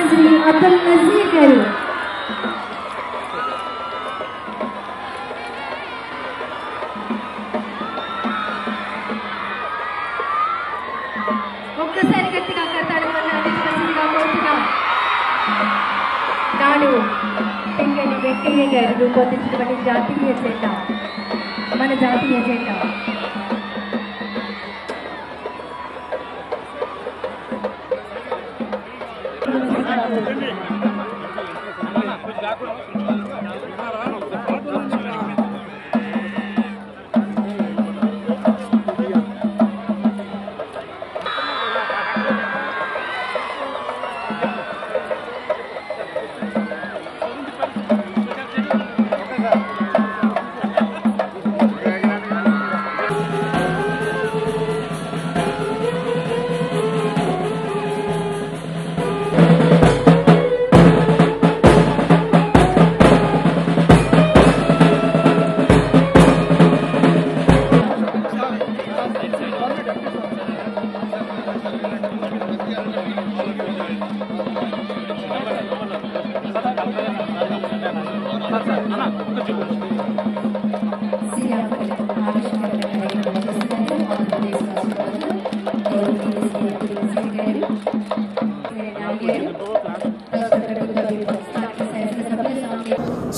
श्री अब्दुल नजीर गारू ఒక్కసారి గట్టిగా నాడు పింగళి వెంకయ్య గారు రూపొందించినటువంటి జాతీయ జెండా మన జాతీయ జెండా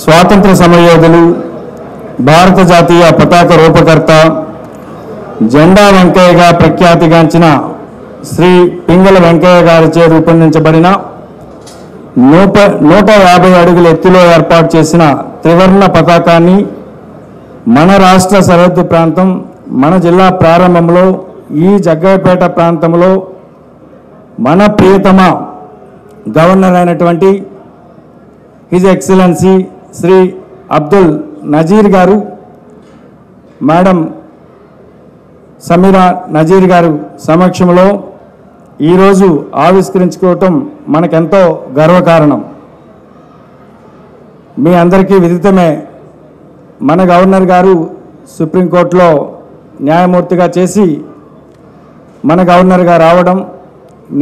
స్వాతంత్ర సమరయోధులు భారత జాతీయ పతాక రూపకర్త జెండా వెంకయ్యగా ప్రఖ్యాతిగాంచిన శ్రీ పింగళ వెంకయ్య గారిచే రూపొందించబడిన 150 అడుగుల ఎత్తులో ఏర్పాటు చేసిన త్రివర్ణ పతాకాన్ని మన రాష్ట్ర సరిహద్దు ప్రాంతం మన జిల్లా ప్రారంభంలో ఈ జగ్గయ్యపేట ప్రాంతంలో మన ప్రియతమ గవర్నర్ అయినటువంటి హిజ్ ఎక్సలెన్సీ శ్రీ అబ్దుల్ నజీర్ గారు మేడం సమీరా నజీర్ గారు సమక్షంలో ఈరోజు ఆవిష్కరించుకోవటం మనకెంతో గర్వకారణం. మీ అందరికీ విదితమే మన గవర్నర్ గారు సుప్రీంకోర్టులో న్యాయమూర్తిగా చేసి మన గవర్నర్గా రావడం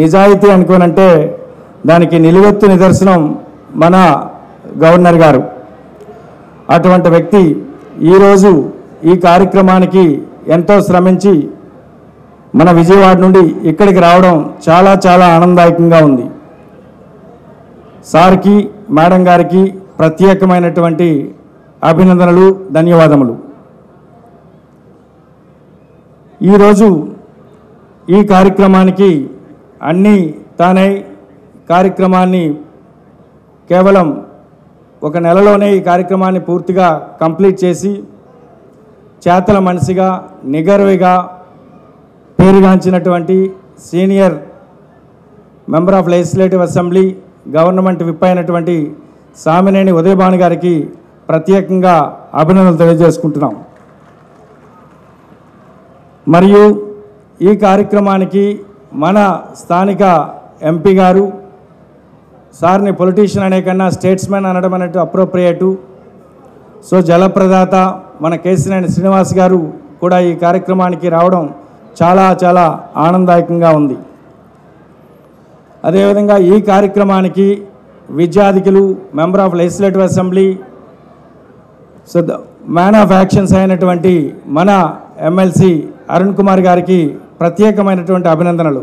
నిజాయితీ అనుకోనంటే దానికి నిలువెత్తు నిదర్శనం మన గవర్నర్ గారు. అటువంటి వ్యక్తి ఈరోజు ఈ కార్యక్రమానికి ఎంతో శ్రమించి మన విజయవాడ నుండి ఇక్కడికి రావడం చాలా చాలా ఆనందదాయకంగా ఉంది. సార్కి మేడం గారికి ప్రత్యేకమైనటువంటి అభినందనలు, ధన్యవాదములు. ఈరోజు ఈ కార్యక్రమానికి అన్నీ తానే కార్యక్రమాన్ని కేవలం ఒక నెలలోనే ఈ కార్యక్రమాన్ని పూర్తిగా కంప్లీట్ చేసి చేతల మనిషిగా నిగర్విగా పేరుగాంచినటువంటి senior member of legislative assembly government whip అయినటువంటి సామినేని ఉదయభాను గారికి ప్రత్యేకంగా అభినందనలు తెలియజేసుకుంటున్నాం. మరియు ఈ కార్యక్రమానికి మన స్థానిక ఎంపీ గారు సార్ని పొలిటీషియన్ అనే కన్నా స్టేట్స్మెన్ అనడం అనేటు అప్రోప్రియేటు. సో జలప్రదాత మన కేసినేని శ్రీనివాస్ గారు కూడా ఈ కార్యక్రమానికి రావడం చాలా చాలా ఆనందదాయకంగా ఉంది. అదేవిధంగా ఈ కార్యక్రమానికి విద్యాధికులు member of legislative assembly so man of actions అయినటువంటి మన ఎమ్మెల్సీ అరుణ్ కుమార్ గారికి ప్రత్యేకమైనటువంటి అభినందనలు.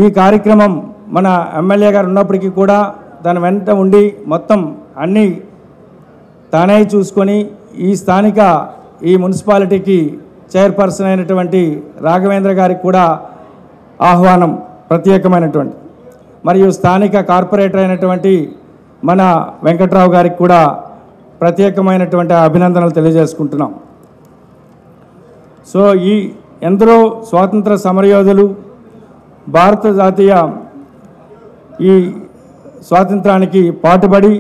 ఈ కార్యక్రమం మన ఎమ్మెల్యే గారు ఉన్నప్పటికీ కూడా దాని వెంట ఉండి మొత్తం అన్ని తానే చూసుకొని ఈ మున్సిపాలిటీకి చైర్పర్సన్ అయినటువంటి రాఘవేంద్ర గారికి కూడా ఆహ్వానం ప్రత్యేకమైనటువంటి, మరియు స్థానిక కార్పొరేటర్ అయినటువంటి మన వెంకట్రావు గారికి కూడా ప్రత్యేకమైనటువంటి అభినందనలు తెలియజేసుకుంటున్నాం. సో ఎందరో స్వాతంత్ర సమరయోధులు భారత జాతీయ ఈ స్వాతంత్రానికి పాటుపడి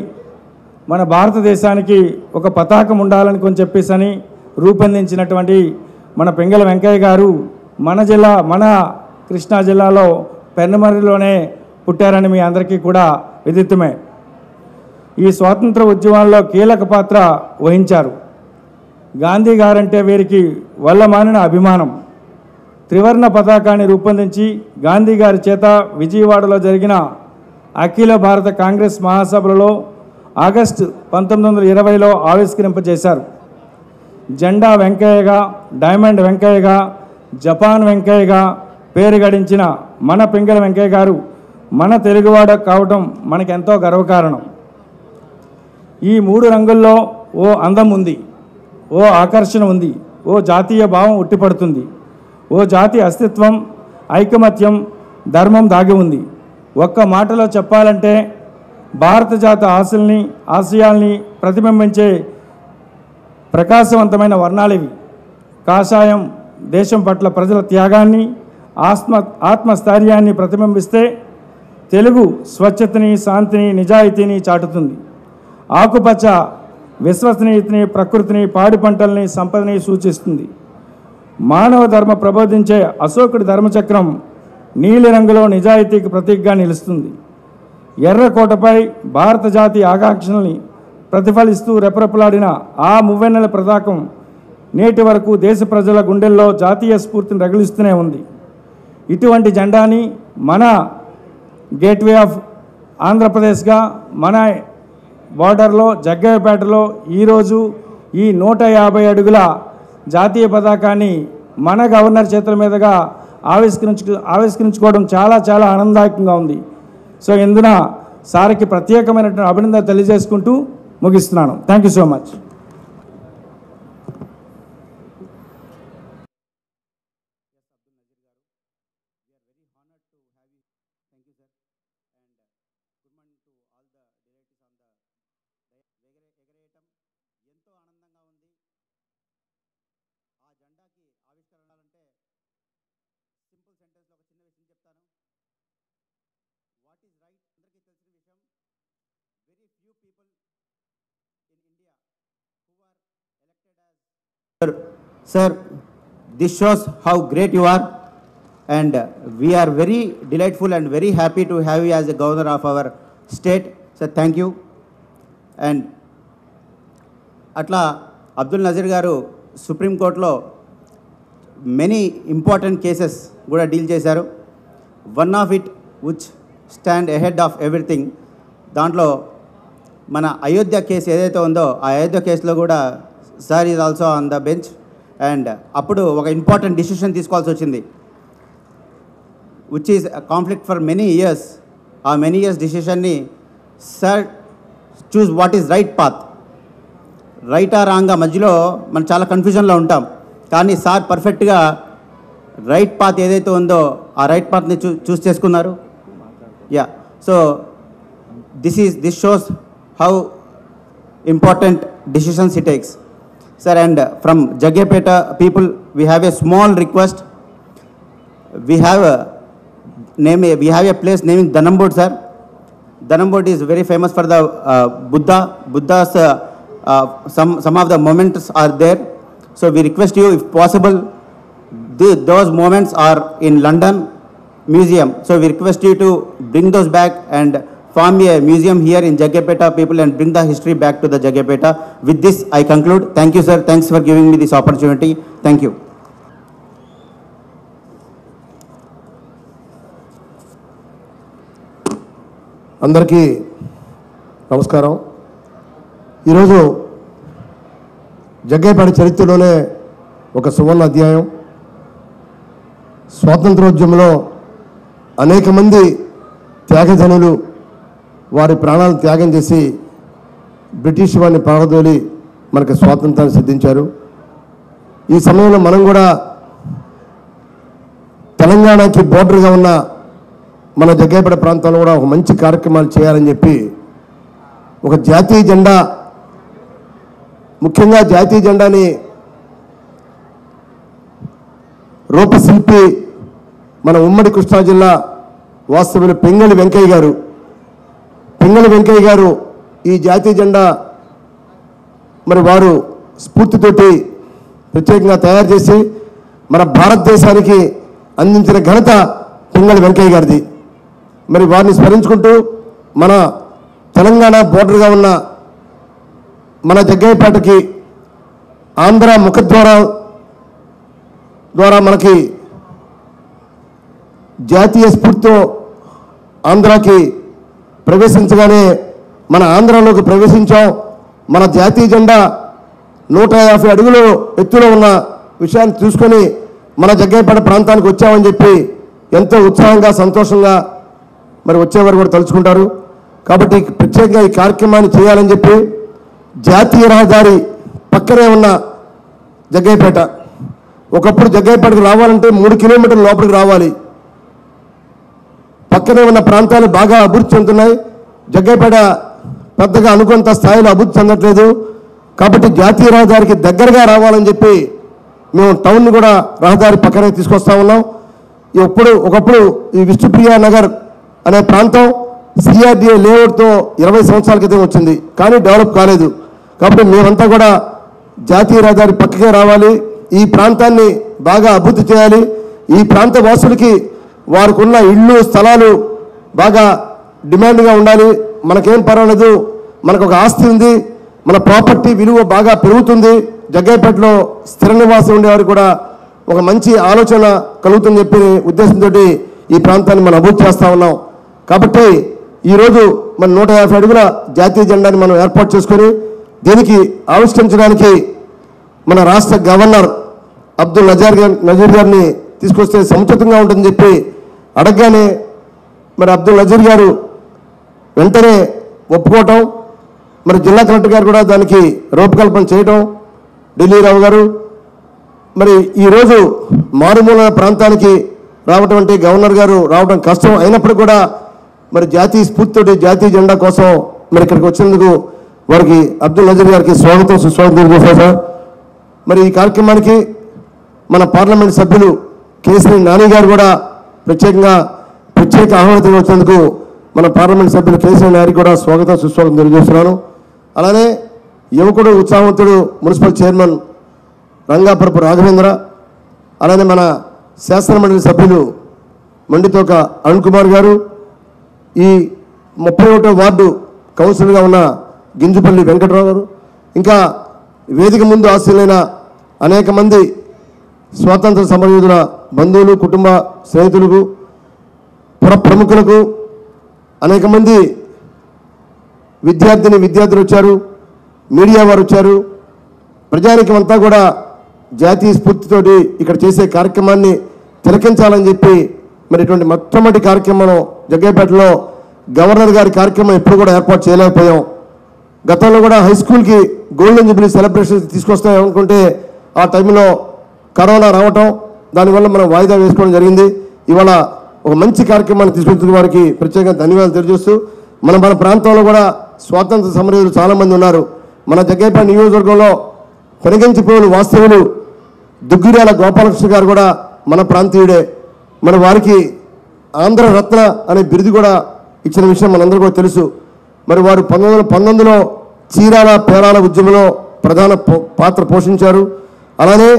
మన భారతదేశానికి ఒక పతాకం ఉండాలని చెప్పేసి రూపొందించినటువంటి మన పింగళ వెంకయ్య గారు మన కృష్ణా జిల్లాలో పెన్నమర్రిలోనే పుట్టారని మీ అందరికీ కూడా విదితమే. ఈ స్వాతంత్ర ఉద్యమాల్లో కీలక పాత్ర వహించారు. గాంధీ గారంటే వీరికి వల్లమానిన అభిమానం. త్రివర్ణ పతాకాన్ని రూపొందించి గాంధీ గారి చేత విజయవాడలో జరిగిన అఖిల భారత కాంగ్రెస్ మహాసభలలో ఆగస్టు 1920లో ఆవిష్కరింపజేశారు. జెండా వెంకయ్యగా, డైమండ్ వెంకయ్యగా, జపాన్ వెంకయ్యగా పేరు గడించిన మన పింగళ వెంకయ్య గారు మన తెలుగువాడ కావటం మనకెంతో గర్వకారణం. ఈ 3 రంగుల్లో ఓ అందం ఉంది, ఓ ఆకర్షణ ఉంది, ఓ జాతీయ భావం ఉట్టిపడుతుంది, ఓ జాతి అస్తిత్వం, ఐకమత్యం, ధర్మం దాగి ఉంది. ఒక్క మాటలో చెప్పాలంటే భారత జాతి ఆశయాల్ని ప్రతిబింబించే ప్రకాశవంతమైన వర్ణాలివి. కాషాయం దేశం పట్ల ప్రజల త్యాగాన్ని, ఆత్మస్థైర్యాన్ని ప్రతిబింబిస్తే తెలుగు స్వచ్ఛతని, శాంతిని, నిజాయితీని చాటుతుంది. ఆకుపచ్చ విశ్వసనీయతని, ప్రకృతిని, పాడి పంటల్ని, సంపదని సూచిస్తుంది. మానవ ధర్మ ప్రబోధించే అశోకుడి ధర్మచక్రం నీలి రంగులో నిజాయితీకి ప్రతీకగా నిలుస్తుంది. ఎర్రకోటపై భారత జాతి ఆకాంక్షల్ని ప్రతిఫలిస్తూ రెపరెపలాడిన ఆ మువ్వెన్నెల పతాకం నేటి వరకు దేశ ప్రజల గుండెల్లో జాతీయ స్ఫూర్తిని రగిలిస్తూనే ఉంది. ఇటువంటి జెండాని మన గేట్వే ఆఫ్ ఆంధ్రప్రదేశ్గా మన బార్డర్లో జగ్గయ్యపేటలో ఈరోజు ఈ 150 అడుగుల జాతీయ పతాకాన్ని మన గవర్నర్ చేతుల మీదుగా ఆవిష్కరించుకోవడం చాలా చాలా ఆనందదాయకంగా ఉంది. సో ఇందున సార్కి ప్రత్యేకమైనటువంటి అభినందన తెలియజేసుకుంటూ ముగిస్తున్నాను. Thank you so much. ఎంతో ఆనందంగా ఉంది. ఆ జెండాకి ఆవిష్కరణ అంటే సింపుల్ సెంటెన్స్లో ఒక చిన్న విషయం చెప్తాను. వాట్ ఈజ్ రైట్ అందరికీ తెలిసిన విషయం. Very few people in India who are elected as Sir, this shows how great you are, and we are very delightful and very happy to have you as the governor of our state. Sir, thank you. And అట్లా అబ్దుల్ నజీర్ గారు సుప్రీంకోర్టులో many important cases కూడా deal చేశారు. One of it which stand ahead of everything, దాంట్లో మన Ayodhya case ఏదైతే ఉందో ఆ అయోధ్య కేసులో కూడా sir is also on the bench. And అప్పుడు ఒక ఇంపార్టెంట్ డిసిషన్ తీసుకోవాల్సి వచ్చింది, which is conflict for many years. ఆ మెనీ ఇయర్స్ డిసిషన్ని sir choose what is right path, రైటా రాంగా మధ్యలో మనం చాలా కన్ఫ్యూజన్లో ఉంటాం. కానీ సార్ పర్ఫెక్ట్గా రైట్ పాత్ ఏదైతే ఉందో ఆ రైట్ పాత్ని చూస్ చేసుకున్నారు. Yeah, so this shows how important decisions he takes. Sir, and from Jaggayapeta people, we have a small request. We have a place named Dhanambod, sir. Dhanambod is very famous for the Buddha's some of the moments are there. So we request you, if possible, those moments are in London Museum. So we request you to bring those back and form a museum here in Jaggayapeta people and bring the history back to the Jaggayapeta. With this, I conclude. Thank you, sir. Thanks for giving me this opportunity. Thank you. అందరికీ నమస్కారం. ఈరోజు జగ్గయ్యపేట చరిత్రలోనే ఒక సువర్ణ అధ్యాయం. స్వాతంత్రోద్యమంలో అనేక మంది త్యాగజనులు వారి ప్రాణాలు త్యాగం చేసి బ్రిటిష్ వారిని పారదోలి మనకు స్వాతంత్రాన్ని సిద్ధించారు. ఈ సమయంలో మనం కూడా తెలంగాణకి బోర్డర్గా ఉన్న మన జగ్గయ్యపేట ప్రాంతంలో కూడా ఒక మంచి కార్యక్రమాలు చేయాలని చెప్పి ఒక జాతీయ జెండా, ముఖ్యంగా జాతీయ జెండాని రూపశిల్పి మన ఉమ్మడి కృష్ణా జిల్లా వాస్తవ్యులు పెంగళి వెంకయ్య గారు ఈ జాతీయ జెండా మరి వారు స్ఫూర్తితోటి ప్రత్యేకంగా తయారు చేసి మన భారతదేశానికి అందించిన ఘనత పెంగళి వెంకయ్య గారిది. మరి వారిని స్మరించుకుంటూ మన తెలంగాణ బోర్డర్గా ఉన్న మన జగ్గయ్యపేటకి ఆంధ్ర ముఖద్వారం ద్వారా మనకి జాతీయ స్ఫూర్తితో ఆంధ్రాకి ప్రవేశించగానే మన ఆంధ్రాలోకి ప్రవేశించాం. మన జాతీయ జెండా 150 అడుగులు ఎత్తులో ఉన్న విషయాన్ని చూసుకొని మన జగ్గయ్యపేట ప్రాంతానికి వచ్చామని చెప్పి ఎంతో ఉత్సాహంగా సంతోషంగా మరి వచ్చేవారు కూడా తలుచుకుంటారు. కాబట్టి ప్రత్యేకంగా ఈ కార్యక్రమాన్ని చేయాలని చెప్పి జాతీయ రహదారి పక్కనే ఉన్న జగ్గయ్యపేట, ఒకప్పుడు జగ్గయ్యపేటకు రావాలంటే 3 కిలోమీటర్ల లోపలికి రావాలి. పక్కనే ఉన్న ప్రాంతాలు బాగా అభివృద్ధి చెందుతున్నాయి. జగ్గయ్యపేట పెద్దగా అనుకున్నంత స్థాయిలో అభివృద్ధి చెందట్లేదు. కాబట్టి జాతీయ రహదారికి దగ్గరగా రావాలని చెప్పి మేము టౌన్ని కూడా రహదారి పక్కనే తీసుకొస్తా ఉన్నాం. ఒకప్పుడు ఈ విష్ణుప్రియ నగర్ అనే ప్రాంతం సిఆర్డిఏ లేఅవుట్తో 20 సంవత్సరాల క్రితం వచ్చింది, కానీ డెవలప్ కాలేదు. కాబట్టి మేమంతా కూడా జాతీయ రహదారి పక్కకే రావాలి, ఈ ప్రాంతాన్ని బాగా అభివృద్ధి చేయాలి. ఈ ప్రాంత వాసులకి వారికి ఉన్న ఇళ్ళు స్థలాలు బాగా డిమాండ్గా ఉండాలి. మనకేం పర్వాలేదు, మనకు ఒక ఆస్తి ఉంది, మన ప్రాపర్టీ విలువ బాగా పెరుగుతుంది, జగ్గయ్యపేటలో స్థిర నివాసం ఉండేవారు కూడా ఒక మంచి ఆలోచన కలుగుతుందని చెప్పి ఉద్దేశంతో ఈ ప్రాంతాన్ని మనం అభివృద్ధి చేస్తూ ఉన్నాం. కాబట్టి ఈరోజు మన 150 అడుగుల జాతీయ జెండాని మనం ఏర్పాటు చేసుకొని దీనికి ఆవిష్కరించడానికి మన రాష్ట్ర గవర్నర్ అబ్దుల్ నజీర్ గారిని తీసుకొస్తే సముచితంగా ఉంటుందని చెప్పి అడగగానే మరి అబ్దుల్ నజీర్ గారు వెంటనే ఒప్పుకోవటం, మరి జిల్లా కలెక్టర్ గారు కూడా దానికి రూపకల్పన చేయటం, ఢిల్లీ రావు గారు మరి ఈరోజు మారుమూల ప్రాంతానికి రావటం అంటే గవర్నర్ గారు రావడం కష్టం అయినప్పుడు కూడా మరి జాతీయ స్ఫూర్తితోటి జాతీయ జెండా కోసం మరి ఇక్కడికి వచ్చినందుకు వారికి అబ్దుల్ నజీర్ గారికి స్వాగతం సుస్వాగతం తెలియజేశారు సార్. మరి ఈ కార్యక్రమానికి మన పార్లమెంట్ సభ్యులు కేసరి నాని గారు కూడా ప్రత్యేక ఆహ్వానితంగా వచ్చినందుకు మన పార్లమెంట్ సభ్యులు కేసరి నాని కూడా స్వాగతం సుస్వాగతం తెలియజేస్తున్నాను. అలానే యువకుడు ఉత్సాహవంతుడు మున్సిపల్ చైర్మన్ రంగాపురపు రాఘవేంద్ర, అలానే మన శాసనమండలి సభ్యులు మండితోక అరుణ్ కుమార్ గారు, ఈ 31వ వార్డు కౌన్సిలర్గా ఉన్న గింజుపల్లి వెంకటరావు గారు, ఇంకా వేదిక ముందు ఆశీలైన అనేక మంది స్వాతంత్ర సమరయోధుల బంధువులు, కుటుంబ స్నేహితులకు, పుర ప్రముఖులకు, అనేక మంది విద్యార్థులు వచ్చారు, మీడియా వారు వచ్చారు. ప్రజానికం అంతా కూడా జాతీయ స్ఫూర్తితోటి ఇక్కడ చేసే కార్యక్రమాన్ని తిలకించాలని చెప్పి మరి ఇటువంటి మొట్టమొదటి కార్యక్రమం జగ్గయ్యపేటలో గవర్నర్ గారి కార్యక్రమం ఎప్పుడు కూడా ఏర్పాటు చేయలేకపోయాం. గతంలో కూడా హై స్కూల్కి గోల్డెన్ జూబ్లీ సెలబ్రేషన్స్ తీసుకొస్తాం అనుకుంటే ఆ టైంలో కరోనా రావటం, దానివల్ల మనం వాయిదా వేసుకోవడం జరిగింది. ఇవాళ ఒక మంచి కార్యక్రమాన్ని తీసుకొచ్చిన వారికి ప్రత్యేకంగా ధన్యవాదాలు తెలియజేస్తూ మన ప్రాంతంలో కూడా స్వాతంత్ర సమరయోధులు చాలామంది ఉన్నారు. మన జగ్గయ్యపేట నియోజకవర్గంలో పెనగంచిపోయిన వాస్తవులు దుగ్గిరాల గోపాలకృష్ణ గారు కూడా మన ప్రాంతీయుడే. మన వారికి ఆంధ్ర రత్న అనే బిరుదు కూడా ఇచ్చిన విషయం మనందరూ కూడా తెలుసు. మరి వారు 1919లో చీరాల పేరాల ఉద్యమంలో ప్రధాన పాత్ర పోషించారు. అలానే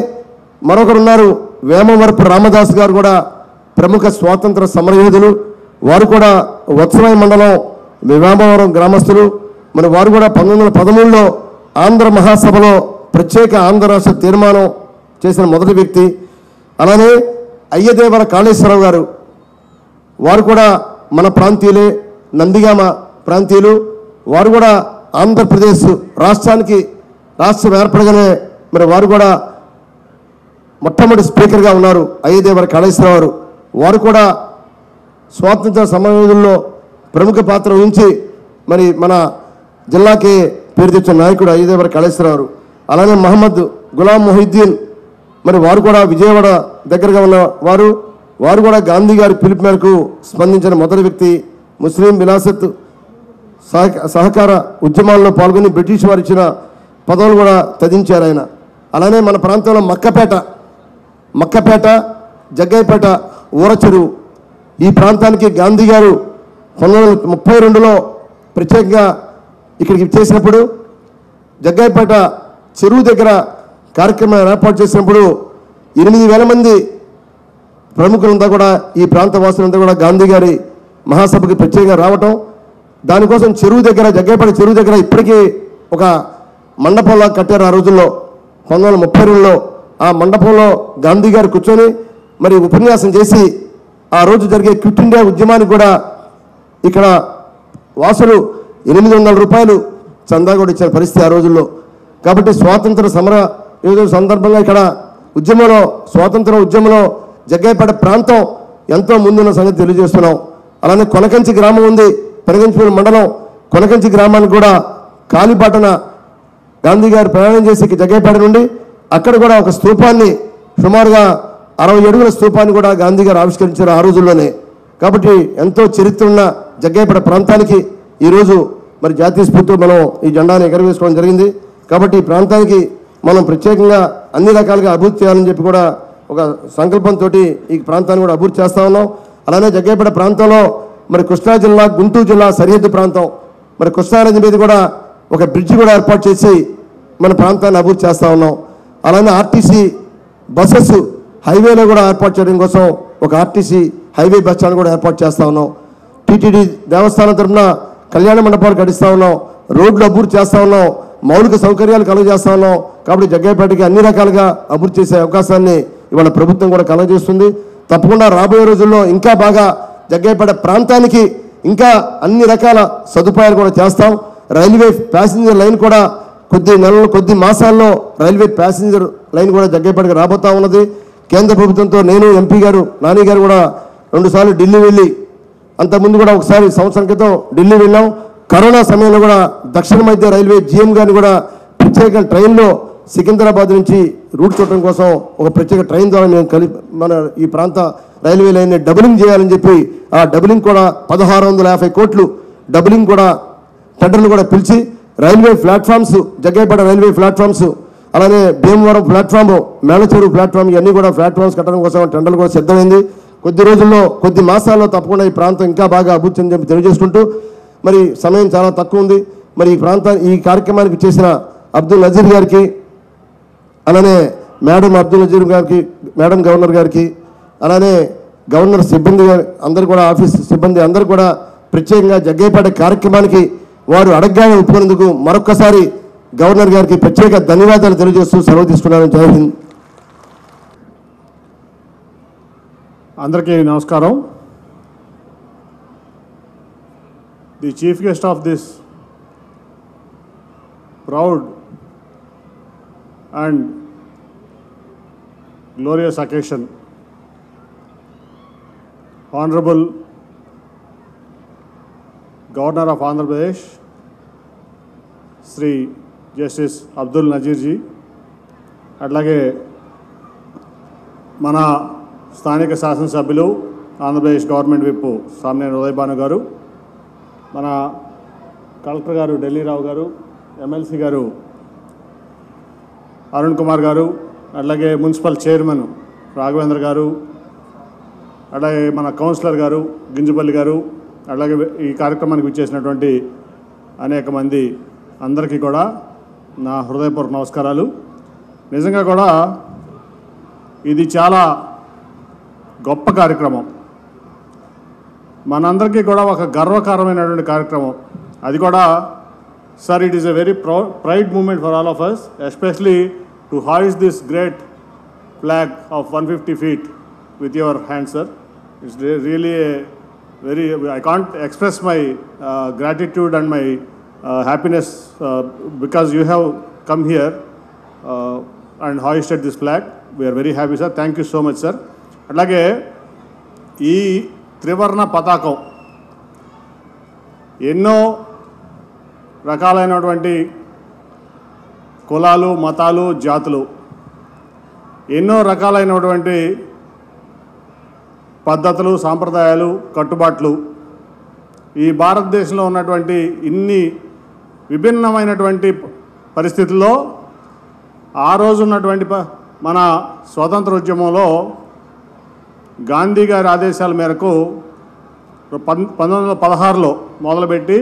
మరొకరున్నారు వేమవరపు రామదాస్ గారు కూడా ప్రముఖ స్వాతంత్ర సమరయోధులు. వారు కూడా వత్సరాయ మండలం వేమవరం గ్రామస్తులు. మరి వారు కూడా 1913లో ఆంధ్ర మహాసభలో ప్రత్యేక ఆంధ్ర రాష్ట్ర తీర్మానం చేసిన మొదటి వ్యక్తి. అలానే అయ్యదేవర కాళేశ్వరరావు గారు, వారు కూడా మన ప్రాంతీయులే, నందిగామ ప్రాంతీయులు. వారు కూడా ఆంధ్రప్రదేశ్ రాష్ట్రం ఏర్పడగానే మరి వారు కూడా మొట్టమొదటి స్పీకర్గా ఉన్నారు అయ్యదేవర కాళేశ్వరరావు గారు. వారు కూడా స్వాతంత్ర సమరయోధుల్లో ప్రముఖ పాత్ర వహించి మరి మన జిల్లాకి పేరు తెచ్చిన నాయకుడు అయ్యదేవర కాళేశ్వరరావు, అలానే మహమ్మద్ గులాం మొహిద్దీన్, మరి వారు కూడా విజయవాడ దగ్గరగా ఉన్న వారు కూడా గాంధీ గారి పిలుపు మేరకు స్పందించిన మొదటి వ్యక్తి. ముస్లిం విలాసత్ సహకార ఉద్యమాల్లో పాల్గొని బ్రిటిష్ వారు ఇచ్చిన పదవులు కూడా త్యజించారు ఆయన. అలానే మన ప్రాంతంలో మక్కపేట, జగ్గైపేట, ఊరచెరువు, ఈ ప్రాంతానికి గాంధీ గారు 1932లో ప్రత్యేకంగా ఇక్కడికి చేసినప్పుడు జగ్గైపేట చెరువు దగ్గర కార్యక్రమం ఏర్పాటు చేసినప్పుడు 8,000 మంది ప్రముఖులంతా కూడా, ఈ ప్రాంత వాసులంతా కూడా గాంధీ గారి మహాసభకి ప్రత్యేకంగా రావటం, దానికోసం చెరువు దగ్గర, జగ్గైపేట చెరువు దగ్గర ఇప్పటికీ ఒక మండపంలా కట్టారు. ఆ రోజుల్లో 1932లో ఆ మండపంలో గాంధీ గారు కూర్చొని మరి ఉపన్యాసం చేసి ఆ రోజు జరిగే క్విట్ ఇండియా ఉద్యమానికి కూడా ఇక్కడ వాసులు 800 రూపాయలు చందా కూడా ఇచ్చిన పరిస్థితి ఆ రోజుల్లో. కాబట్టి స్వాతంత్ర సమర సందర్భంగా ఇక్కడ స్వాతంత్ర ఉద్యమంలో జగ్గైపేట ప్రాంతం ఎంతో ముందున్న సంగతి తెలియజేస్తున్నాం. అలానే కొనకంచి గ్రామం ఉంది, పెనగంచిపల్లి మండలం కొనకంచి గ్రామానికి కూడా కాలిబాటన గాంధీ గారు ప్రయాణం చేసి జగ్గైపేట నుండి అక్కడ కూడా ఒక స్తూపాన్ని, సుమారుగా 60 అడుగుల స్తూపాన్ని కూడా గాంధీ గారు ఆవిష్కరించారు ఆ రోజుల్లోనే. కాబట్టి ఎంతో చరిత్ర ఉన్న జగ్గైపేట ప్రాంతానికి ఈరోజు మరి జాతీయ స్ఫూర్తితో మనం ఈ జెండాను ఎగరవేసుకోవడం జరిగింది. కాబట్టి ఈ ప్రాంతానికి మనం ప్రత్యేకంగా అన్ని రకాలుగా అభివృద్ధి చేయాలని చెప్పి కూడా ఒక సంకల్పంతో ఈ ప్రాంతాన్ని కూడా అభివృద్ధి చేస్తూ ఉన్నాం. అలానే జగ్గైపేట ప్రాంతంలో మరి కృష్ణా జిల్లా, గుంటూరు జిల్లా సరిహద్దు ప్రాంతం, మరి కృష్ణానది మీద కూడా ఒక బ్రిడ్జి కూడా ఏర్పాటు చేసి మన ప్రాంతాన్ని అభివృద్ధి చేస్తూ ఉన్నాం. అలానే ఆర్టీసీ బస్సెస్ హైవేలో కూడా ఏర్పాటు చేయడం కోసం ఒక ఆర్టీసీ హైవే బస్ స్టాండ్ కూడా ఏర్పాటు చేస్తూ ఉన్నాం. టీటీడీ దేవస్థానం తరఫున కళ్యాణ మండపాలు కట్టిస్తూ ఉన్నాం, రోడ్లు అభివృద్ధి చేస్తూ ఉన్నాం, మౌలిక సౌకర్యాలు కలుగజేస్తూ ఉన్నాం. కాబట్టి జగ్గైపేటకి అన్ని రకాలుగా అభివృద్ధి చేసే అవకాశాన్ని ఇవాళ ప్రభుత్వం కూడా కలుగజేస్తుంది. తప్పకుండా రాబోయే రోజుల్లో ఇంకా బాగా జగ్గైపేట ప్రాంతానికి ఇంకా అన్ని రకాల సదుపాయాలు కూడా చేస్తాం. రైల్వే ప్యాసింజర్ లైన్ కూడా కొద్ది మాసాల్లో రైల్వే ప్యాసింజర్ లైన్ కూడా జగ్గైపేటకి రాబోతా ఉన్నది. కేంద్ర ప్రభుత్వంతో నేను, ఎంపీ గారు, నాని గారు కూడా 2 సార్లు ఢిల్లీ వెళ్ళి, అంతకుముందు కూడా ఒకసారి సంవత్సరం క్రితం ఢిల్లీ వెళ్ళాం. కరోనా సమయంలో కూడా దక్షిణ మధ్య రైల్వే జీఎం గారిని కూడా ప్రత్యేక ట్రైన్లో సికింద్రాబాద్ నుంచి రూట్ చూడటం కోసం ఒక ప్రత్యేక ట్రైన్ ద్వారా మేము మన ఈ ప్రాంత రైల్వే లైన్ని డబులింగ్ చేయాలని చెప్పి ఆ డబులింగ్ కూడా 1650 కోట్లు డబులింగ్ కూడా టెండర్లు కూడా పిలిచి railway platforms, Jaggayyapeta railway platforms, అలానే భీమవరం ప్లాట్ఫామ్, మేళచెరు ప్లాట్ఫామ్, ఇవన్నీ కూడా ప్లాట్ఫామ్స్ కట్టడం కోసం టెండర్లు కూడా సిద్ధమైంది. కొద్ది రోజుల్లో, కొద్ది మాసాల్లో తప్పకుండా ఈ ప్రాంతం ఇంకా బాగా అభివృద్ధి అని చెప్పి తెలియజేసుకుంటూ, మరి సమయం చాలా తక్కువ ఉంది. మరి ఈ కార్యక్రమానికి చేసిన అబ్దుల్ నజీర్ గారికి, అలానే మేడం అబ్దుల్ నజీర్ గారికి, మేడం గవర్నర్ గారికి, అలానే గవర్నర్ సిబ్బంది అందరు కూడా, ఆఫీస్ సిబ్బంది అందరూ కూడా ప్రత్యేకంగా జగ్గైపేట కార్యక్రమానికి వారు అడగగానే ఒప్పుకునేందుకు మరొక్కసారి గవర్నర్ గారికి ప్రత్యేక ధన్యవాదాలు తెలియజేస్తూ సెలవు తీసుకున్నాను. జై హింద్. అందరికీ నమస్కారం. The chief guest of this proud and glorious occasion, Honorable Governor of Andhra Pradesh, Sri Justice Abdul Nazir ji, అట్లాగే మన స్థానిక శాసనసభ్యులు ఆంధ్రప్రదేశ్ గవర్నమెంట్ విప్ సామ్నేని ఉదయభాను గారు, మన కలెక్టర్ గారు ఢిల్లీ రావు గారు, ఎమ్మెల్సీ గారు అరుణ్ కుమార్ గారు, అట్లాగే మున్సిపల్ చైర్మన్ రాఘవేంద్ర గారు, అలాగే మన కౌన్సిలర్ గారు గింజపల్లి గారు, అలాగే ఈ కార్యక్రమానికి విచ్చేసినటువంటి అనేక మంది అందరికీ కూడా నా హృదయపూర్వక నమస్కారాలు. నిజంగా కూడా ఇది చాలా గొప్ప కార్యక్రమం, మనందరికీ కూడా ఒక గర్వకారమైనటువంటి కార్యక్రమం. అది కూడా sir, it is a very pride moment for all of us, especially to hoist this great flag of 150 feet with your hands, sir. It's really a very, I can't express my gratitude and my happiness because you have come here and hoisted this flag. We are very happy, sir. Thank you so much, sir. అట్లాగే ఈ త్రివర్ణ పతాకం ఎన్నో రకాలైనటువంటి కులాలు, మతాలు, జాతులు, ఎన్నో రకాలైనటువంటి పద్ధతులు, సాంప్రదాయాలు, కట్టుబాట్లు ఈ భారతదేశంలో ఉన్నటువంటి ఇన్ని విభిన్నమైనటువంటి పరిస్థితుల్లో ఆ రోజు ఉన్నటువంటి మన స్వాతంత్ర ఉద్యమంలో గాంధీ గారి ఆదేశాల మేరకు 1916లో మొదలుపెట్టి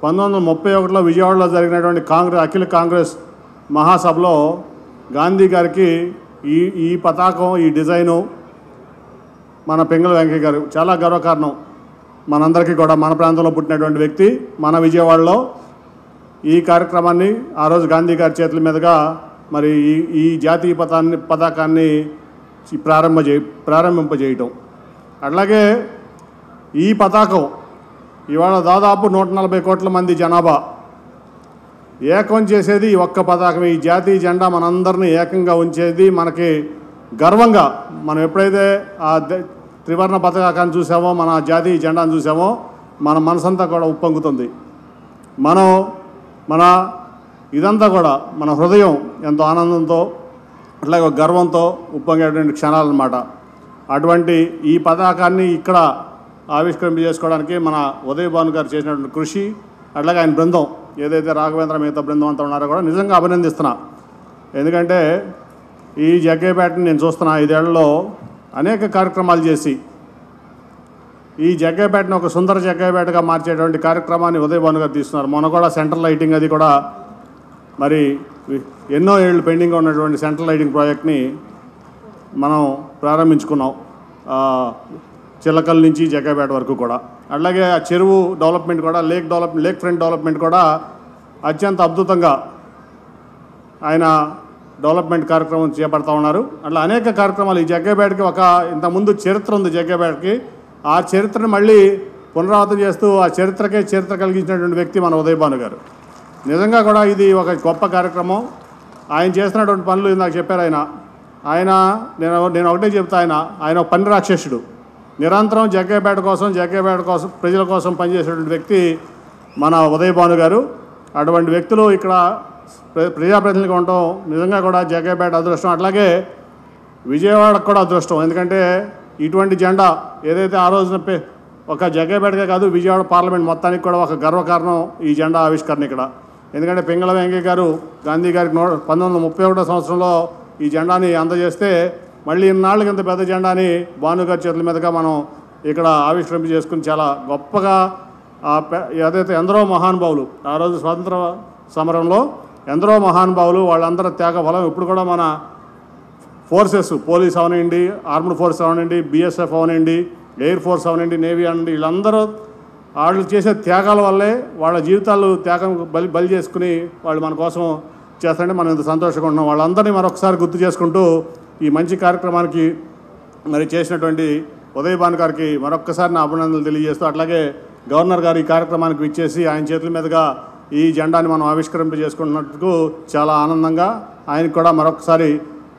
1931లో విజయవాడలో జరిగినటువంటి అఖిల కాంగ్రెస్ మహాసభలో గాంధీ గారికి ఈ పతాకం, ఈ డిజైను మన పింగళ వెంకయ్య గారు చాలా గర్వకారణం. మనందరికీ కూడా మన ప్రాంతంలో పుట్టినటువంటి వ్యక్తి మన విజయవాడలో ఈ కార్యక్రమాన్ని ఆ రోజు గాంధీ గారి చేతుల మీదుగా మరి ఈ జాతీయ పతాకాన్ని ప్రారంభింపజేయటం. అట్లాగే ఈ పతాకం ఇవాళ దాదాపు 140 కోట్ల మంది జనాభా ఏకం చేసేది ఈ ఒక్క పతాకం. ఈ జాతీయ జెండా మనందరినీ ఏకంగా ఉంచేది మనకి గర్వంగా. మనం ఎప్పుడైతే ఆ త్రివర్ణ పతాకాన్ని చూసామో, మన జాతీయ జెండాను చూసామో, మన మనసంతా కూడా ఉప్పొంగుతుంది. మన ఇదంతా కూడా మన హృదయం ఎంతో ఆనందంతో అట్లాగే గర్వంతో ఉప్పొంగేటువంటి క్షణాలన్నమాట. అటువంటి ఈ పతాకాన్ని ఇక్కడ ఆవిష్కరింపజేసుకోవడానికి మన ఉదయ్ భాను గారు చేసినటువంటి కృషి, అట్లాగే ఆయన బృందం ఏదైతే రాఘవేంద్ర మిగతా బృందం అంతా ఉన్నారో కూడా నిజంగా అభినందిస్తున్నా. ఎందుకంటే ఈ జగ్గయ్యపేటని నేను చూస్తున్నా 5 ఏళ్లలో అనేక కార్యక్రమాలు చేసి ఈ జగ్గయ్యపేటను ఒక సుందర జగ్గయ్యపేటగా మార్చేటువంటి కార్యక్రమాన్ని ఉదయ్ భాను గారు తీస్తున్నారు. మొన్న కూడా సెంట్రల్ లైటింగ్ అది కూడా మరి ఎన్నో ఏళ్ళు పెండింగ్గా ఉన్నటువంటి సెంట్రల్ లైటింగ్ ప్రాజెక్ట్ని మనం ప్రారంభించుకున్నాం చిల్లకల్ నుంచి జగ్గయ్యపేట వరకు కూడా. అట్లాగే ఆ చెరువు డెవలప్మెంట్ కూడా, లేక్ ఫ్రంట్ డెవలప్మెంట్ కూడా అత్యంత అద్భుతంగా ఆయన డెవలప్మెంట్ కార్యక్రమం చేపడతా ఉన్నారు. అట్లా అనేక కార్యక్రమాలు ఈ జగ్గయ్యపేటకి ఇంతకుముందు చరిత్ర ఉంది. జగ్గయ్యపేటకి ఆ చరిత్రను మళ్ళీ పునరావృతం చేస్తూ ఆ చరిత్ర కలిగించినటువంటి వ్యక్తి మన ఉదయ్ భాను గారు. నిజంగా కూడా ఇది ఒక గొప్ప కార్యక్రమం. ఆయన చేస్తున్నటువంటి పనులు నాకు చెప్పారు. నేను ఒకటే చెప్తా, ఆయన ఒక పని రాక్షసుడు. నిరంతరం జగ్గయ్యపేట కోసం ప్రజల కోసం పనిచేసేటువంటి వ్యక్తి మన ఉదయ్ భాను గారు. అటువంటి వ్యక్తులు ఇక్కడ ప్రజాప్రతినిధిగా ఉండటం నిజంగా కూడా జగ్గయ్యపేట అదృష్టం. అట్లాగే విజయవాడకు కూడా అదృష్టం. ఎందుకంటే ఇటువంటి జెండా ఏదైతే ఆ రోజున ఒక జగ్గయ్యపేటకే కాదు, విజయవాడ పార్లమెంట్ మొత్తానికి కూడా ఒక గర్వకారణం ఈ జెండా ఆవిష్కరణ ఇక్కడ. ఎందుకంటే పింగళ వెంకయ్య గారు గాంధీ గారికి 1931 సంవత్సరంలో ఈ జెండాని అందజేస్తే మళ్ళీ ఇన్నాళ్ళకి ఇంత పెద్ద జెండాని భానుగారి చేతుల మీదుగా మనం ఇక్కడ ఆవిష్కరింప చేసుకుని చాలా గొప్పగా ఏదైతే ఎందరో మహానుభావులు ఆ రోజు స్వాతంత్ర సమరంలో ఎందరో మహానుభావులు వాళ్ళందరూ త్యాగ బలం ఇప్పుడు కూడా మన ఫోర్సెస్, పోలీస్ అవనండి, ఆర్మ్డ్ ఫోర్స్ అవనండి, BSF అవనండి, ఎయిర్ ఫోర్స్ అవనండి, నేవీ అవనండి, వీళ్ళందరూ వాళ్ళు చేసే త్యాగాల వల్లే వాళ్ళ జీవితాలు త్యాగం బలి చేసుకుని వాళ్ళు మన కోసం చేస్తుంటే మనం ఇంత సంతోషంగా ఉన్నాం. వాళ్ళందరినీ మరొకసారి గుర్తు చేసుకుంటూ ఈ మంచి కార్యక్రమానికి మరి చేసినటువంటి ఉదయ్ భాను గారికి మరొక్కసారి నా అభినందనలు తెలియజేస్తూ, అట్లాగే గవర్నర్ గారు ఈ కార్యక్రమానికి విచ్చేసి ఆయన చేతుల మీదుగా ఈ జెండాని మనం ఆవిష్కరింపజేసుకున్నట్టుకు చాలా ఆనందంగా ఆయనకు కూడా మరొకసారి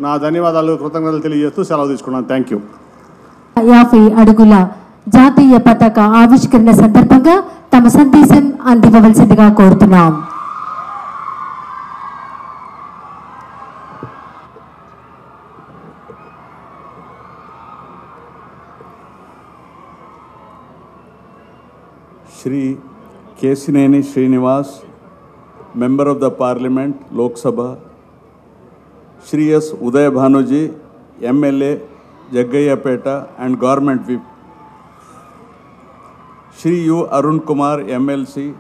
నా ధన్యవాదాలు, కృతజ్ఞతలు తెలియజేస్తూ సెలవు తీసుకున్నాను. Thank you. 50 అడుగుల జాతీయ పతాక ఆవిష్కరణ సందర్భంగా తమ సందేశం అందివ్వవలసిందిగా కోరుతున్నాం. Shri Kesineni Srinivas, Member of the Parliament, Lok Sabha, Shri S. Uday Bhanuji, MLA, Jaggayapeta and Government Whip, Shri U. Arun Kumar, MLC,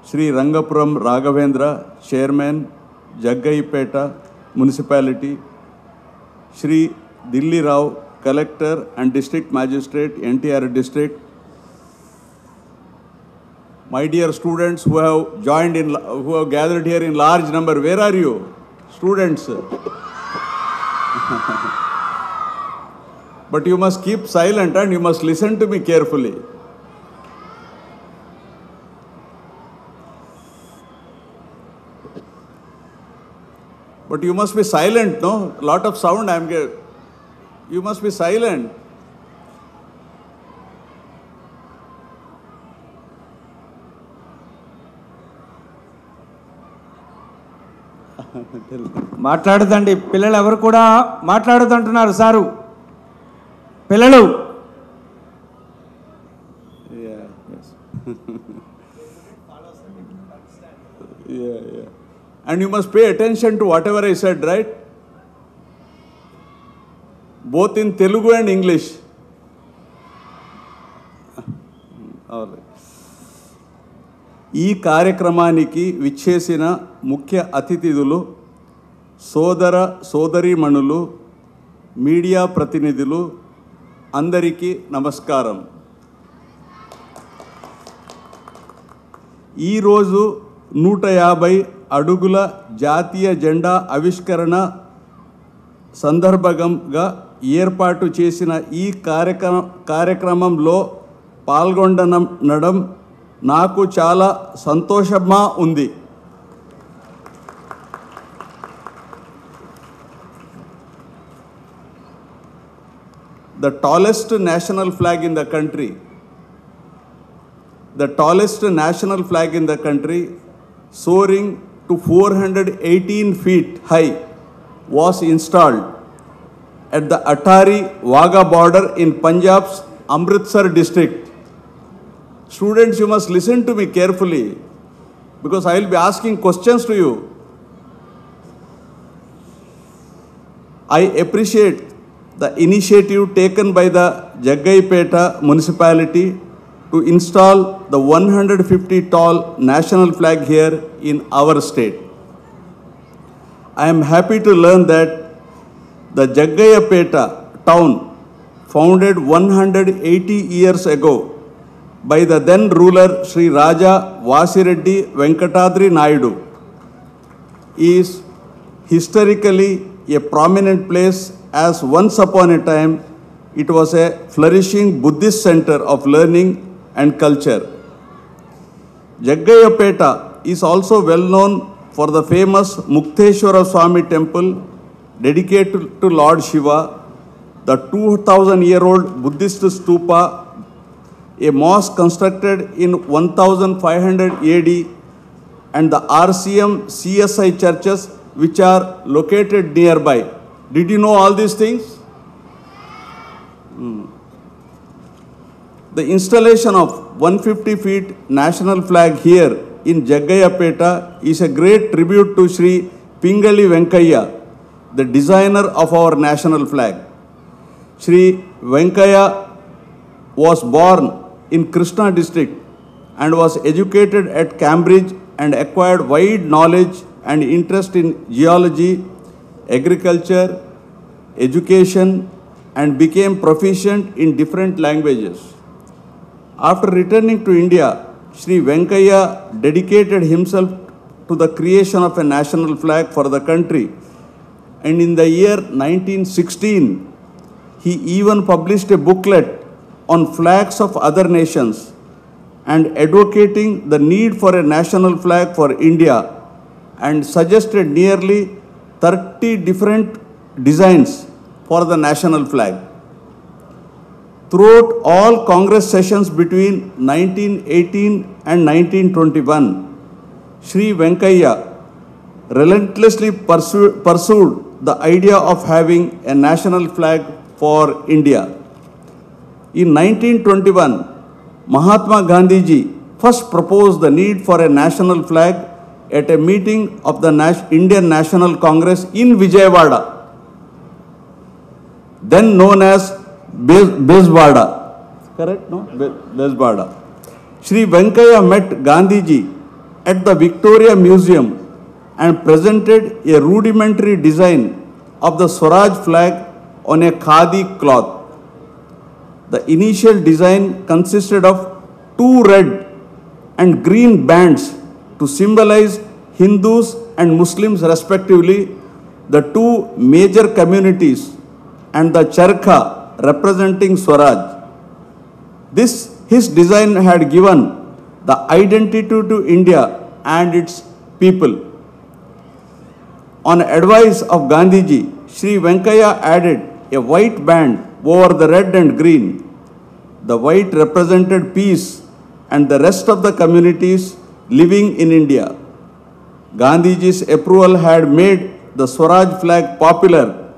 Shri Rangapuram Raghavendra, Chairman, Jaggayapeta Municipality, Shri Dilli Rao, Collector and District Magistrate, NTR District, my dear students who have gathered here in large number, where are you? Students. But you must keep silent and you must listen to me carefully. But you must be silent, no? A lot of sound I am getting. You must be silent. మాట్లాడదండి, పిల్లలు ఎవరు కూడా మాట్లాడదంటున్నారు sir. పిల్లలు And you must pay attention to whatever I said, right? Both in Telugu and English. All right. ఈ కార్యక్రమానికి విచ్చేసిన ముఖ్య అతిథులు, సోదర సోదరీమణులు, మీడియా ప్రతినిధులు అందరికీ నమస్కారం. ఈరోజు 150 అడుగుల జాతీయ జెండా ఆవిష్కరణ సందర్భంగా ఏర్పాటు చేసిన ఈ కార్యక్రమంలో పాల్గొనడం నాకు చాలా సంతోషంగా ఉంది. The tallest national flag in the country, soaring to 418 feet high, was installed at the Atari-Wagah border in Punjab's Amritsar district. Students, you must listen to me carefully because I will be asking questions to you. I appreciate the initiative taken by the Jaggaipeta municipality to install the 150 tall national flag here in our state. I am happy to learn that the Jaggaipeta town, founded 180 years ago by the then ruler Sri Raja Vasireddy Venkatadri Naidu, is historically a prominent place, as once upon a time it was a flourishing Buddhist center of learning and culture. Jaggaipeta is also well known for the famous Mukteshwara Swami temple dedicated to Lord Shiva, the 2000-year-old Buddhist stupa, a mosque constructed in 1500 AD, and the RCM CSI churches which are located nearby. Did you know all these things? The installation of 150 feet national flag here in Jaggaipeta is a great tribute to Sri Pingali Venkayya, the designer of our national flag. Sri Venkayya was born in Krishna district and was educated at Cambridge and acquired wide knowledge and interest in geology, agriculture, education, and became proficient in different languages. After returning to India, Sri Venkayya dedicated himself to the creation of a national flag for the country, and in the year 1916, he even published a booklet on flags of other nations and advocating the need for a national flag for India, and suggested nearly 30 different designs for the national flag. Throughout all Congress sessions between 1918 and 1921, Sri Venkayya relentlessly pursued the idea of having a national flag for India. In 1921, Mahatma Gandhiji first proposed the need for a national flag at a meeting of the Indian National Congress in Vijayawada, then known as Bezwada. Correct, no? Bezwada. Sri Venkayya met Gandhiji at the Victoria Museum and presented a rudimentary design of the Swaraj flag on a khadi cloth. The initial design consisted of 2 red and green bands to symbolize Hindus and Muslims respectively, the 2 major communities, and the charkha representing Swaraj. His design had given the identity to India and its people. On advice of Gandhiji, Sri Venkayya added a white band over the red and green. The white represented peace and the rest of the communities living in India. Gandhiji's approval had made the Swaraj flag popular,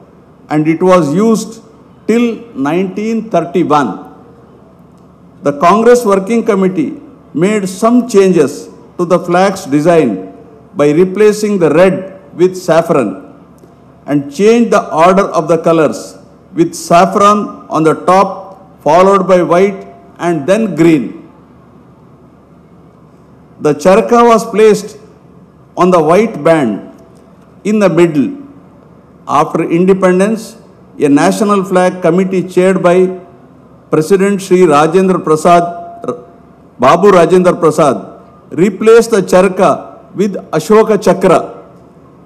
and it was used till 1931. The Congress Working Committee made some changes to the flag's design by replacing the red with saffron and changed the order of the colors, with saffron on the top, followed by white and then green. The charkha was placed on the white band in the middle. After independence, a national flag committee chaired by President Sri Rajendra Prasad, Babu Rajendra Prasad, replaced the charkha with Ashoka Chakra,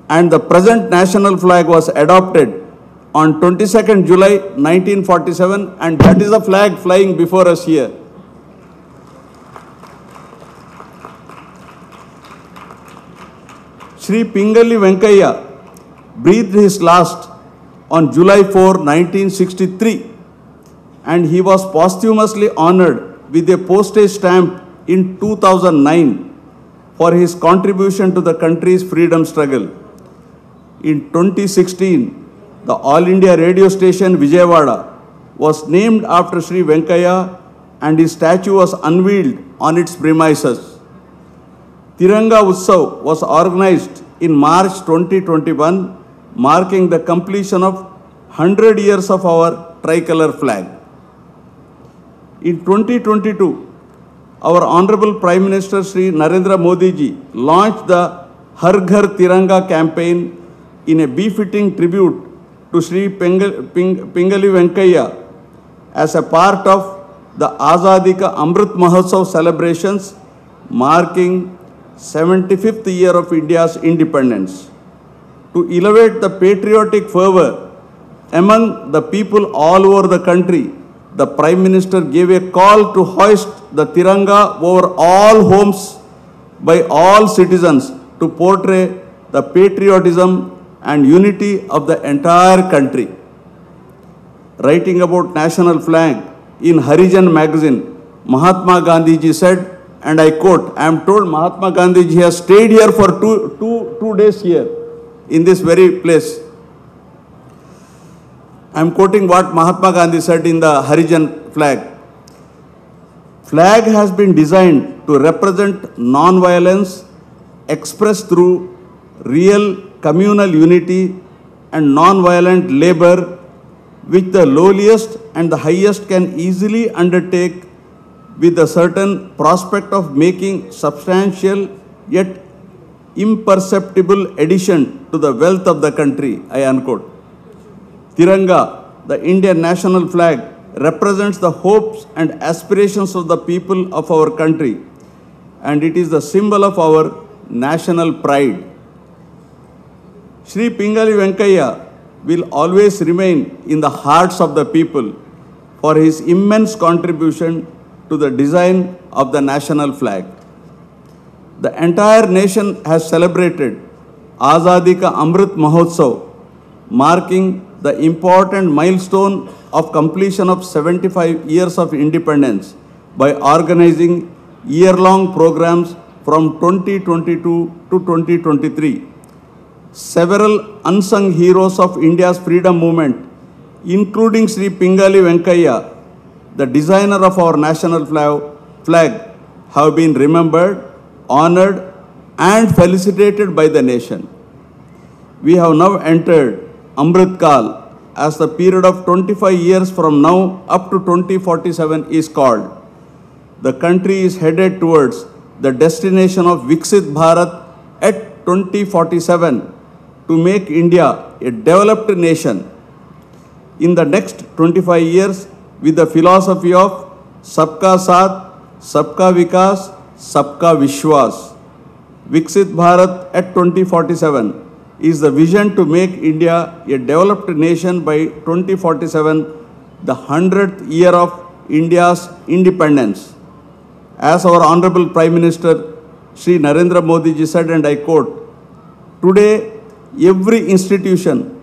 and the present national flag was adopted on 22nd July 1947, and that is the flag flying before us here. Sri Pingali Venkaiah breathed his last on July 4, 1963, and he was posthumously honored with a postage stamp in 2009 for his contribution to the country's freedom struggle. In 2016, the All India radio station Vijayawada was named after Sri Venkaiah, and his statue was unveiled on its premises. Tiranga Utsav was organized in March 2021, marking the completion of 100 years of our tricolor flag. In 2022, our Honorable Prime Minister Sri Narendra Modi ji launched the Har Ghar Tiranga campaign in a befitting tribute to Sri Pingali Venkaiah as a part of the Azadi Ka Amrit Mahotsav celebrations marking 75th year of India's independence. To elevate the patriotic fervor among the people all over the country, the Prime Minister gave a call to hoist the Tiranga over all homes by all citizens to portray the patriotism and unity of the entire country. Writing about national flag in Harijan magazine, Mahatma Gandhi ji said, and I quote, I am told Mahatma Gandhi ji has stayed here for two days here in this very place. I am quoting what Mahatma Gandhi said in the Harijan flag. Flag has been designed to represent non-violence expressed through real communal unity and non-violent labor, which the lowliest and the highest can easily undertake with a certain prospect of making substantial yet imperceptible addition to the wealth of the country, I unquote. Tiranga, the Indian national flag, represents the hopes and aspirations of the people of our country, and it is the symbol of our national pride. Sri Pingali Venkaiah will always remain in the hearts of the people for his immense contribution to the design of the national flag. The entire nation has celebrated Azadi Ka Amrit Mahotsav, marking the important milestone of completion of 75 years of independence by organizing year-long programs from 2022 to 2023. Several unsung heroes of India's freedom movement, including Sri Pingali Venkaiah, the designer of our national flag, have been remembered, honored, and felicitated by the nation. We have now entered Amrit Kal, as the period of 25 years from now up to 2047 is called. The country is headed towards the destination of Viksit Bharat at 2047 to make India a developed nation. In the next 25 years, with the philosophy of Sabka Saath, Sabka Vikas, Sabka Vishwas. Viksit Bharat at 2047 is the vision to make India a developed nation by 2047, the 100th year of India's independence. As our Honorable Prime Minister Sri Narendra Modi ji said, and I quote, today every institution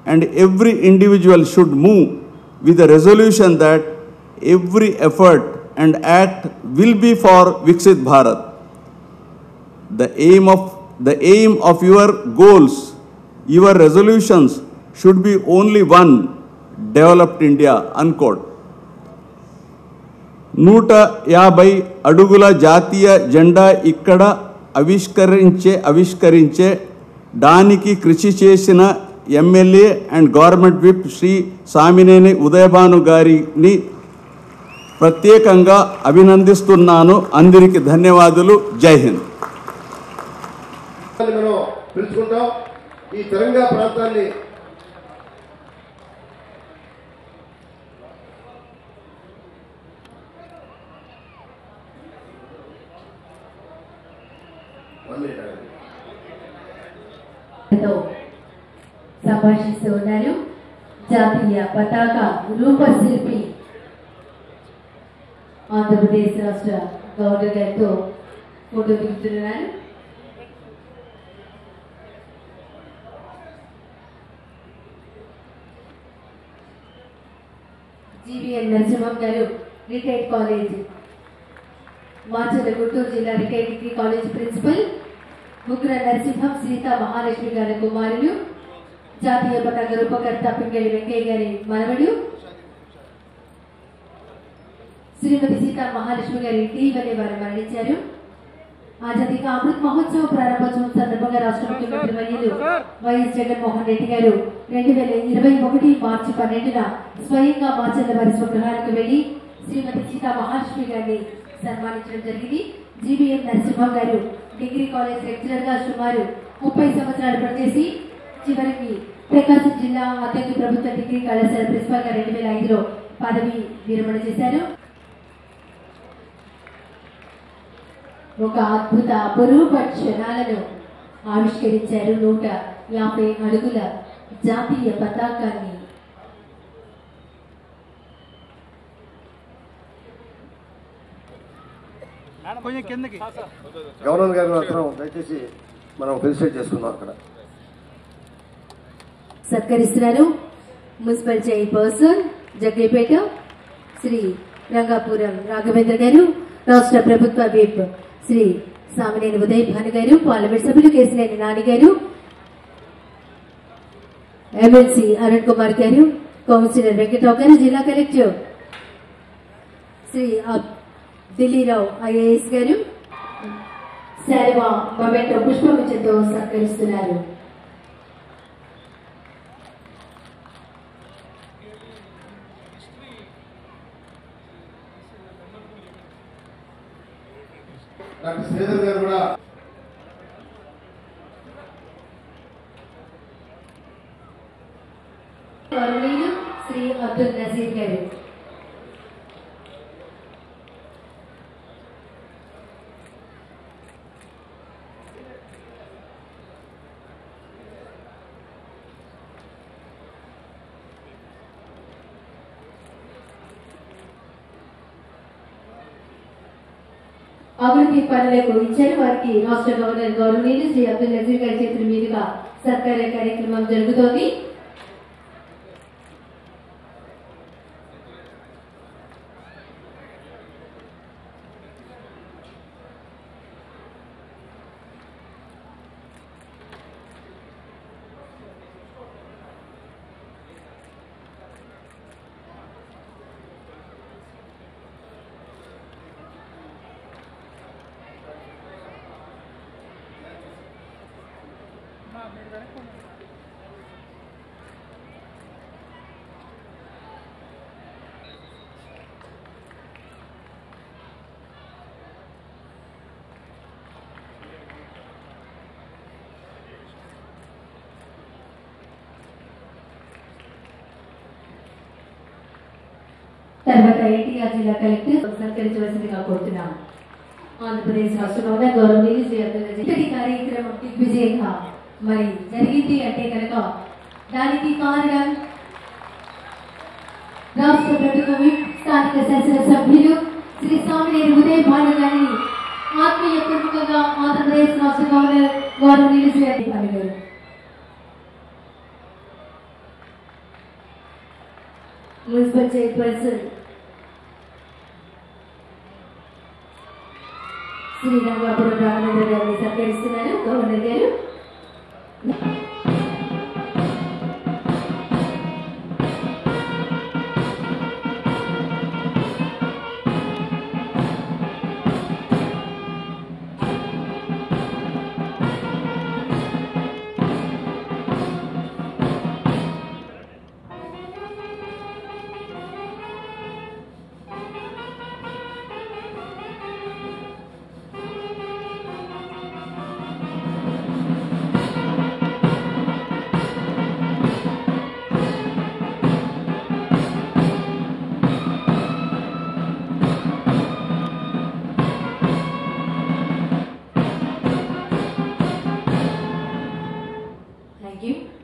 and every individual should move with the resolution that every effort and act will be for Viksit Bharat. The aim of the aim of your goals, your resolutions should be only one, developed India, unquote. 150 అడుగుల జాతీయ జెండా ఇక్కడ ఆవిష్కరించే దానికి కృషి చేసిన MLA and government whip Shri Samineni Udayabhanu గారిని ప్రత్యేకంగా అభినందిస్తున్నాను. అందరికీ ధన్యవాదాలు. జై హింద్. మనం పిలుచుకుంటాం. ఈ తెలంగాణ ప్రాంతాన్ని సంభాషిస్తూ ఉన్నారు. జాతీయ పతాక రూపశిల్పి ఆంధ్రప్రదేశ్ రాష్ట్ర గవర్నర్ గారితో ఫోటో దిగుతున్నారు. జీవీఎన్ నరసింహం గారు రిటైర్డ్ కాలేజ్ మాచర్ల గుంటూరు జిల్లా retired degree college principal. Muggura Narasimham Sita Mahalakshmi గారి కుమారులు. జాతీయ పతాక రూపకర్త పింగళి వెంకయ్య గారి మనవడు. శ్రీమతి సీతా మహాలక్ష్మి గారి ఇటీవలే వారు మరణించారు. ఆజాదీ కా అమృత్ మహోత్సవ ప్రారంభోత్సవం సందర్భంగా రాష్ట్ర ముఖ్యమంత్రి వర్యులు వైఎస్ జగన్మోహన్ రెడ్డి గారు 2021 మార్చి 12న స్వయంగా మాచర్ల వారి స్వగృహానికి వెళ్లి శ్రీమతి సీతా మహాలక్ష్మి గారిని సన్మానించడం జరిగింది. జీవీఎన్ నరసింహం గారు డిగ్రీ కాలేజ్ లెక్చరర్ గా సుమారు 30 సంవత్సరాలు పనిచేసి చివరికి ప్రకాశం జిల్లా అద్దెకి ప్రభుత్వ డిగ్రీ కళాశాల ప్రిన్సిపల్ గా 2005లో పదవి విరమణ చేశారు. ఒక అద్భుత అపురూప క్షణాలను ఆవిష్కరించారు. 150 అడుగుల జాతీయ పతాకాన్ని. గవర్నర్ గారు మాత్రం దయచేసి మనం ఫెలిసిటేట్ చేసుకుందాం. అక్కడ సత్కరిస్తున్నారు మున్సిపల్ చైర్పర్సన్ జగ్గైపేట శ్రీ రంగాపురం రాఘవేంద్ర గారు, రాష్ట్ర ప్రభుత్వ విప్ శ్రీ సామినేని ఉదయభాను గారు, పార్లమెంట్ సభ్యులు కేసినేని నాని గారు, ఎమ్మెల్సీ అరుణ్ కుమార్ గారు, కౌన్సిలర్ వెంకటరావు గారు, జిల్లా కలెక్టర్ శ్రీ ఢిల్లీరావు ఐఏఎస్ గారు శారవా మొమెంటో పుష్పగుచ్చంతో సత్కరిస్తున్నారు. డాక్టర్ శ్రీధర్ గారు కూడా శ్రీ అబ్దుల్ నజీర్ గారు. అభివృద్ధి పనులకు ఇచ్చారు. వారికి రాష్ట్ర గవర్నర్ గౌరవనీయులు శ్రీ అబ్దుల్ నజీర్ గారి చేతుల మీదుగా సత్కార కార్యక్రమం జరుగుతోంది. తర్వాత ఎన్టీఆర్ జిల్లా కలెక్టర్ సత్కరించవలసిందిగా కోరుతున్నాం. ఆంధ్రప్రదేశ్ రాష్ట్ర గవర్నర్ గౌరవనీయులు శ్రీ అబ్దుల్ నజీర్ ఈ కార్యక్రమం దిగ్విజయంగా మరి జరిగింది అంటే కనుక దానికి కారణం రాష్ట్ర ప్రభుత్వం స్థానిక శాసనసభ్యులు శ్రీ సామినేని ఉదయభాను గారిని ఆత్మీయ పూర్వకంగా ఆంధ్రప్రదేశ్ రాష్ట్ర గవర్నర్ గౌరవనీయులు శ్రీ అబ్దుల్ గారు మున్సిపల్ చైర్పర్సన్ శ్రీ రంగాపురం రామచంద్ర గారిని సత్కరిస్తున్నారు గవర్నర్ గారు. Thank you.